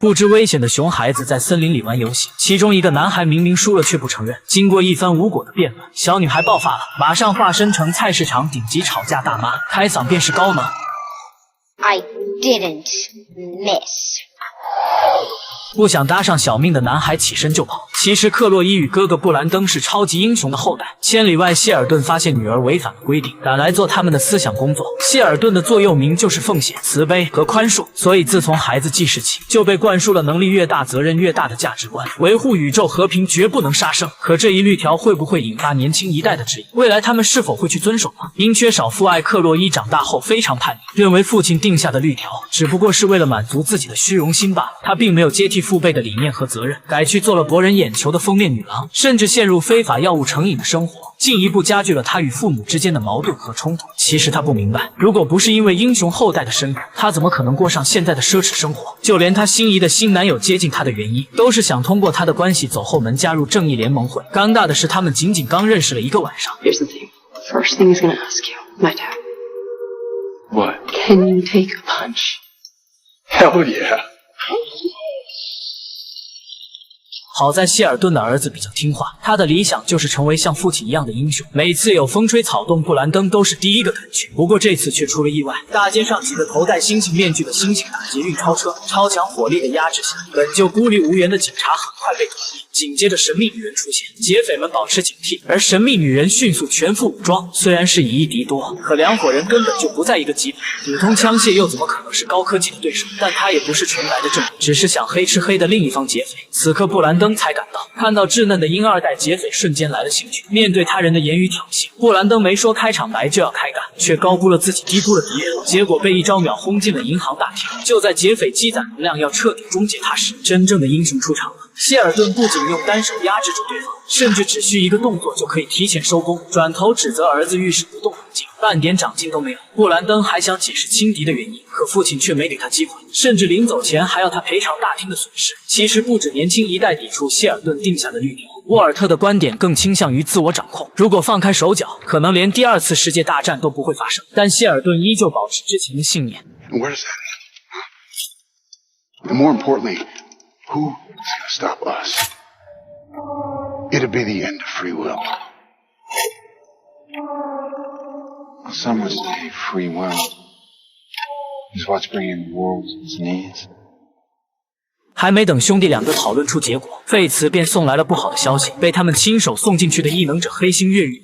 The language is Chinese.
不知危险的熊孩子在森林里玩游戏，其中一个男孩明明输了却不承认。经过一番无果的辩论，小女孩爆发了，马上化身成菜市场顶级吵架大妈，开嗓便是高能。I didn't miss. 不想搭上小命的男孩起身就跑。其实克洛伊与哥哥布兰登是超级英雄的后代。千里外，谢尔顿发现女儿违反了规定，赶来做他们的思想工作。谢尔顿的座右铭就是奉献、慈悲和宽恕，所以自从孩子记事起，就被灌输了能力越大责任越大的价值观，维护宇宙和平绝不能杀生。可这一律条会不会引发年轻一代的质疑？未来他们是否会去遵守呢？因缺少父爱，克洛伊长大后非常叛逆，认为父亲定下的律条只不过是为了满足自己的虚荣心罢了。他并没有接替父辈的理念和责任，改去做了博人眼球的封面女郎，甚至陷入非法药物成瘾的生活，进一步加剧了他与父母之间的矛盾和冲突。其实他不明白，如果不是因为英雄后代的身份，他怎么可能过上现在的奢侈生活？就连他心仪的新男友接近他的原因，都是想通过他的关系走后门加入正义联盟会。尴尬的是，他们仅仅刚认识了1个晚上。Here's the thing. First thing he's gonna ask you, my dad. What? Can you take a punch? Hell yeah. 好在谢尔顿的儿子比较听话，他的理想就是成为像父亲一样的英雄。每次有风吹草动，布兰登都是第一个赶去。不过这次却出了意外，大街上几个头戴猩猩面具的猩猩打劫运钞车，超强火力的压制下，本就孤立无援的警察很快被团灭。紧接着神秘女人出现，劫匪们保持警惕，而神秘女人迅速全副武装。虽然是以一敌多，可两伙人根本就不在一个级别，普通枪械又怎么可能是高科技的对手？但他也不是纯白的正义，只是想黑吃黑的另一方劫匪。此刻布兰登才赶到，看到稚嫩的婴二代劫匪，瞬间来了兴趣。面对他人的言语挑衅，布兰登没说开场白就要开干，却高估了自己，低估了敌人，结果被一招秒轰进了银行大厅。就在劫匪积攒能量要彻底终结他时，真正的英雄出场了。谢尔顿不仅用单手压制住对方，甚至只需一个动作就可以提前收工，转头指责儿子遇事不动脑筋，半点长进都没有。布兰登还想解释轻敌的原因，可父亲却没给他机会，甚至临走前还要他赔偿大厅的损失。其实不止年轻一代抵触谢尔顿定下的律条，沃尔特的观点更倾向于自我掌控。如果放开手脚，可能连第2次世界大战都不会发生。但谢尔顿依旧保持之前的信念。 Where does that end? And more importantly, who is going to stop us? It'll be the end of free will. Some would say free will is what's bringing the world to its knees. 还没等兄弟2个讨论出结果，费茨便送来了不好的消息，被他们亲手送进去的异能者黑星越狱